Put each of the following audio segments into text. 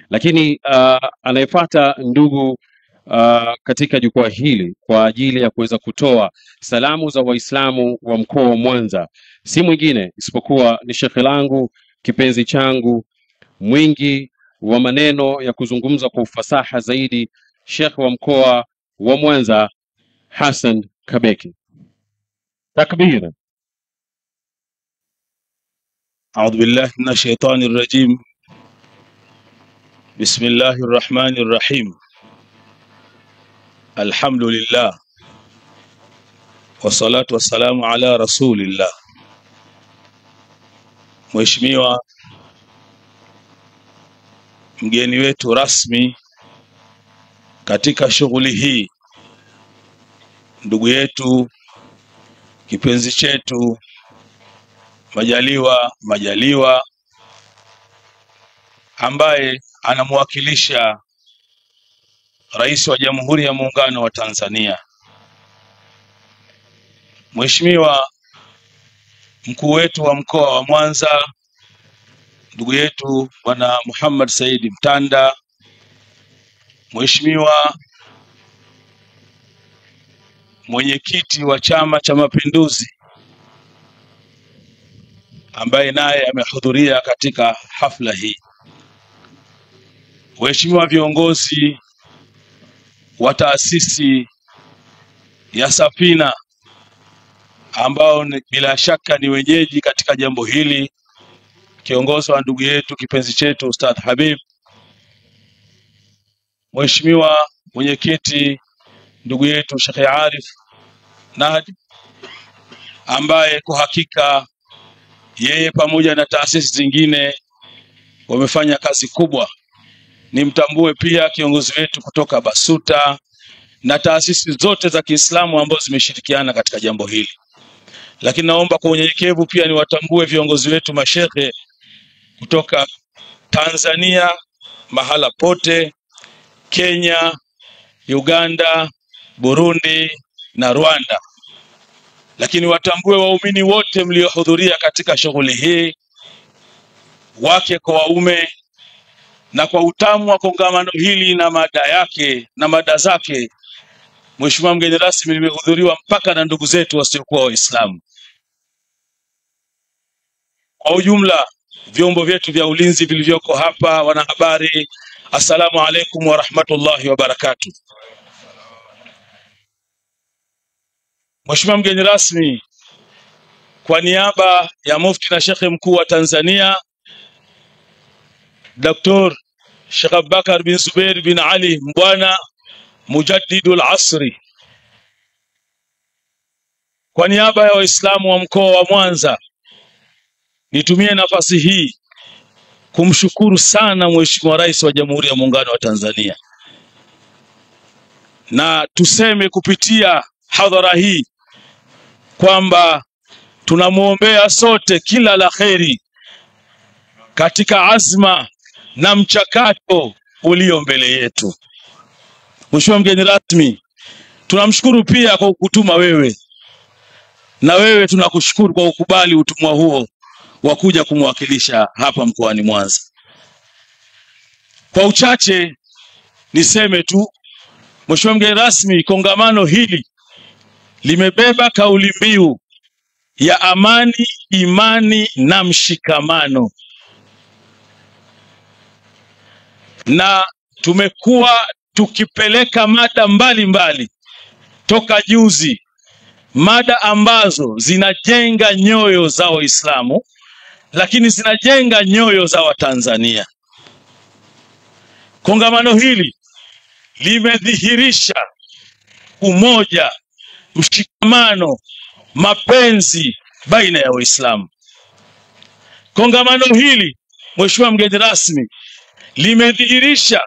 Lakini anayefuata ndugu katika jukwaa hili kwa ajili ya kuweza kutoa salamu za Waislamu wa mkoa wa Mwanza si mwingine isipokuwa ni shekhe langu kipenzi changu mwingi wa maneno ya kuzungumza kwa ufasaha zaidi, Sheikh wa mkoa wa Mwanza Hassan Kabeki. Takbir. A'udhu billahi minash shaitani rrajim. Bismillahir rahmanir rahim. Alhamdulillah. Wassalatu wassalamu ala rasulillah. Mheshimiwa mgeni wetu rasmi katika shughuli hii, ndugu yetu kipenzi chetu Majaliwa ambaye anamwakilisha Rais wa Jamhuri ya Muungano wa Tanzania, Mheshimiwa mkuu wetu wa mkoa wa Mwanza ndugu yetu Bwana Muhammad Said Mtanda, Mheshimiwa mwenyekiti wa Chama cha Mapinduzi ambaye naye amehudhuria katika hafla hii, waheshimiwa viongozi wa taasisi ya Safina ambao bila shaka ni wenyeji katika jambo hili, kiongozwa ndugu yetu kipenzi chetu Ustadh Habib, mheshimiwa mwenyekiti ndugu yetu Sheikh Arif Nadi ambaye kwa hakika yeye pamoja na taasisi zingine wamefanya kazi kubwa. Nimtambue pia kiongozi wetu kutoka Basuta na taasisi zote za Kiislamu ambazo zimeshirikiana katika jambo hili. Lakini naomba kwa unyenyekevu pia niwatambue viongozi wetu mashehe kutoka Tanzania mahala pote, Kenya, Uganda, Burundi na Rwanda. Lakini watambue waumini wote mliohudhuria katika shughuli hii, wake kwa waume, na kwa utamu wa kongamano hili na mada yake na mada zake, Mheshimiwa mgeni rasmi, nimehudhuriwa mpaka na ndugu zetu wasiokuwa Waislamu. Kwa ujumla, vyombo vyetu vya ulinzi vilivyoko hapa, wanahabari, assalamu alaikum wa rahmatullahi wa barakatuh. Mheshimiwa mgeni rasmi, kwa niaba ya Mufti na Sheikh mkuu wa Tanzania Dr. Sheikh Abubakar bin Zubair bin Ali Mbwana Mujaddidul Asri, kwa niaba ya Waislamu wa mkoa wa Mwanza, nitumie nafasi hii kumshukuru sana Mheshimiwa Rais wa Jamhuri ya Muungano wa Tanzania, na tuseme kupitia hadhara hii kwamba tunamuombea sote kila la kheri katika azma na mchakato ulio mbele yetu. Mheshimiwa mgeni rasmi, tunamshukuru pia kwa kutuma wewe, na wewe tunakushukuru kwa kukubali utumwa huo wa kuja kumwakilisha hapa mkoani Mwanza. Kwa uchache niseme tu, Mheshimiwa mgeni rasmi, kongamano hili limebeba kauli mbiu ya amani, imani na mshikamano, na tumekuwa tukipeleka mada mbalimbali toka juzi, mada ambazo zinajenga nyoyo za Waislamu lakini zinajenga nyoyo za Watanzania. Kongamano hili limedhihirisha umoja, mshikamano, mapenzi baina ya Waislamu. Kongamano hili, Mheshimiwa mgeni rasmi, limedhihirisha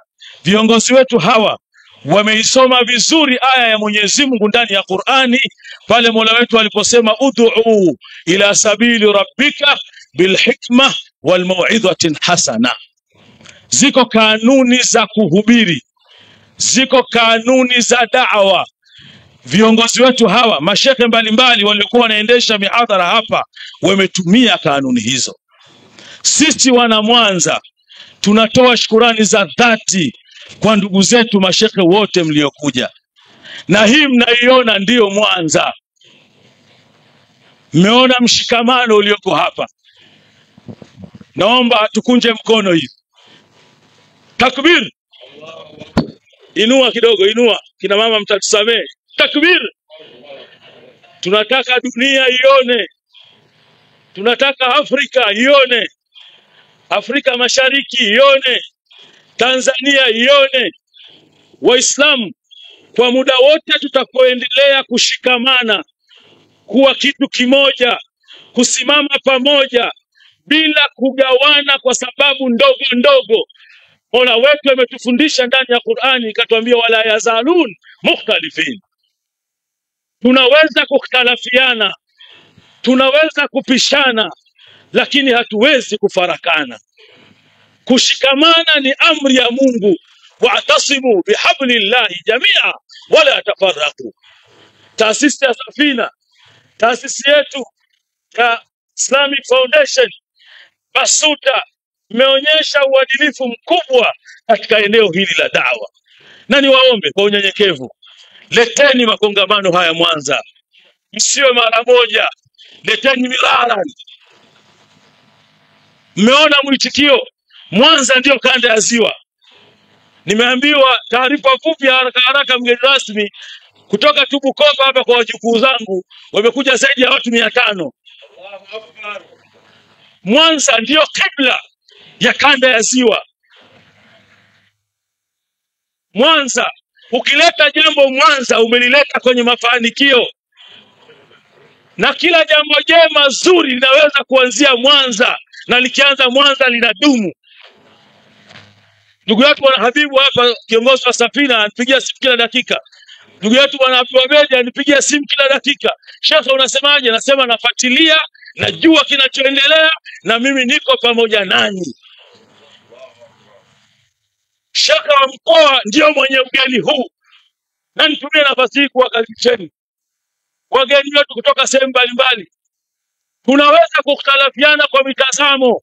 viongozi wetu hawa wameisoma vizuri aya ya Mwenyezi Mungu ndani ya Qur'ani pale Mola wetu aliposema ud'u ila sabili rabbika bilhikma walmau'izati hasana. Ziko kanuni za kuhubiri, ziko kanuni za da'wa. Viongozi wetu hawa, mashehe mbalimbali waliokuwa wanaendesha mihadhara hapa, wametumia kanuni hizo. Sisi wana Mwanza tunatoa shukrani za dhati kwa ndugu zetu mashekhe wote mliokuja. Na hii mnaiona ndiyo Mwanza. Mmeona mshikamano ulioko hapa. Naomba tukunje mkono hivi. Takbir. Inua kidogo, inua. Kina mama mtatusamee. Takbir. Tunataka dunia ione. Tunataka Afrika ione. Afrika Mashariki ione. Tanzania ione. Waislamu kwa muda wote tutakoendelea kushikamana, kuwa kitu kimoja, kusimama pamoja bila kugawana kwa sababu ndogo ndogo. Mola wetu ametufundisha ndani ya Qur'ani, ikatuambia wala yazalun mukhtalifin. Tunaweza kukhtalafiana, tunaweza kupishana, lakini hatuwezi kufarakana. Kushikamana ni amri ya Mungu. Wa'tasimu bihablillahi jami'a wala tafarraqu. Taasisi ya Safina, taasisi yetu ya Islamic Foundation BASUTA, imeonyesha uadilifu mkubwa katika eneo hili la dawa. Na niwaombe kwa unyenyekevu, leteni makongamano haya Mwanza. Msiwe mara moja, leteni miraran. Mmeona mwitikio. Mwanza ndio kanda ya Ziwa. Nimeambiwa taarifa fupi haraka haraka, mgeni rasmi kutoka Bukoba hapa kwa wajukuu zangu, wamekuja zaidi ya watu 500. Mwanza ndio kibla ya kanda ya Ziwa. Mwanza, ukileta jambo Mwanza umelileta kwenye mafanikio. Na kila jambo jema zuri linaweza kuanzia Mwanza, na likianza Mwanza linadumu. Ndugu yetu bwana Habibu hapa, kiongozi wa Safina, anipigia simu kila dakika. Ndugu yetu bwana Abdulwahid anipigia simu kila dakika. Shekhe unasemaje? Nasema nafuatilia, najua kinachoendelea na mimi niko pamoja nanyi. Shekhe wa mkoa ndio mwenye ugeni huu. Na nitumie nafasi hii kuwakaribisheni wageni wetu kutoka sehemu mbalimbali. Tunaweza kukhtalafiana kwa mitazamo,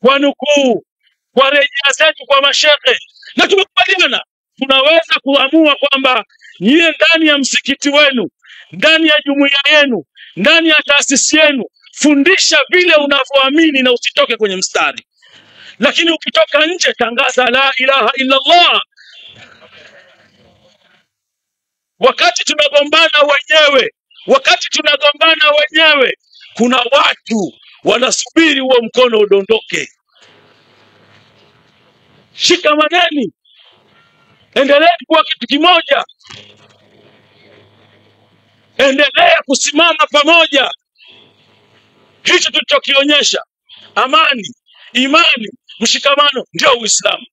kwa nukuu, kwa rejea zetu kwa mashekhe, na tumekubaliana. Tunaweza kuamua kwamba nyie ndani ya msikiti wenu, ndani ya jumuiya yenu, ndani ya taasisi yenu, fundisha vile unavyoamini na usitoke kwenye mstari. Lakini ukitoka nje, tangaza la ilaha illa Allah. Wakati tunagombana wenyewe, kuna watu wanasubiri huo mkono udondoke. Shikamaneni, endeleeni kuwa kitu kimoja, endelea kusimama pamoja. Hicho tulichokionyesha, amani, imani, mshikamano, ndio Uislamu.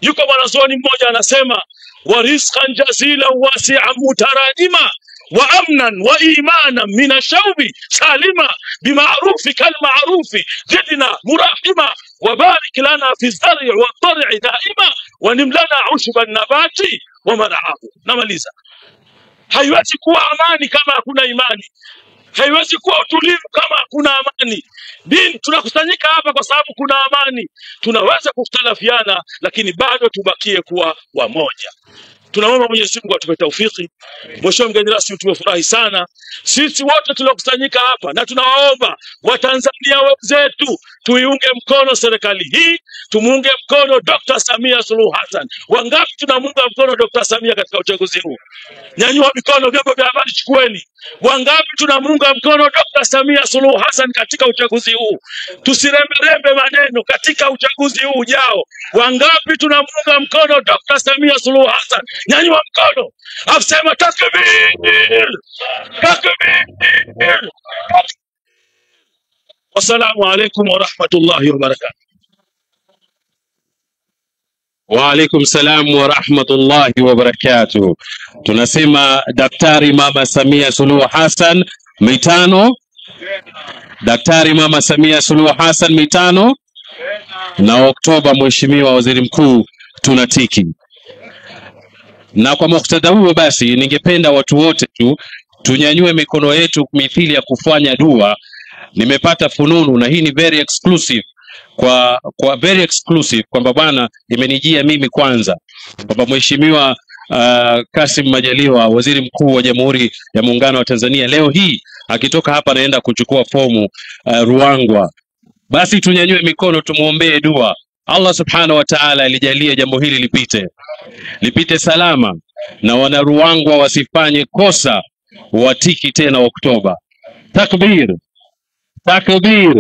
Yuko mwanazuoni mmoja anasema, wa rizqan jazilan wasi'an mutaradima wa amnan wa imanan min ashawbi salima bima'rufi kal ma'rufi jidna murahima wa barik lana fi zar'i wa tar'i daima wa nimlana ushban nabati wa mar'ahu. Namaliza. Haiwezi kuwa amani kama hakuna imani. Haiwezi kuwa utulivu kama hakuna amani. Dini, tunakusanyika hapa kwa sababu kuna amani. Tunaweza kukhtalafiana, lakini bado tubakie kuwa wamoja. Tunaomba Mwenyezi Mungu atupe taufiki. Mheshimiwa mgeni rasmi, tumefurahi sana sisi wote tuliokusanyika hapa, na tunawaomba Watanzania wenzetu tuiunge mkono serikali hii, tumuunge mkono Dr. Samia Suluhu Hassan. Wangapi tunamuunga mkono Dr. Samia katika uchaguzi huu? Nyanyua mikono, vyombo vya habari chukueni. Wangapi tunamuunga mkono Dr. Samia Suluhu Hassan katika uchaguzi huu? Tusirembe maneno katika uchaguzi huu ujao. Wangapi tunamuunga mkono Dr. Samia Suluhu Hassan? Nyanyua mkono. Afsema takbir. Takbir. Wassalamu alaikum wa rahmatullahi wa barakatuh. Wa alaikum salam wa rahmatullahi wa barakatuh. Tunasema Daktari Mama Samia Suluhu Hassan mitano. Daktari Mama Samia Suluhu Hassan mitano. Na Oktoba Mheshimiwa Waziri Mkuu tunatiki. Na kwa muktadha huo basi, ningependa watu wote tunyanyue mikono yetu mithili ya kufanya dua. Nimepata fununu, na hii ni very exclusive, kwa very exclusive kwamba bwana imenijia mimi kwanza, kwamba Mheshimiwa Kassim Majaliwa, Waziri Mkuu wa Jamhuri ya Muungano wa Tanzania, leo hii akitoka hapa anaenda kuchukua fomu Ruangwa, basi tunyanyue mikono tumuombee dua Allah Subhanahu wa Ta'ala alijalie jambo hili lipite salama, na wana Ruangwa wasifanye kosa watiki tena Oktoba. Takbir, takbir.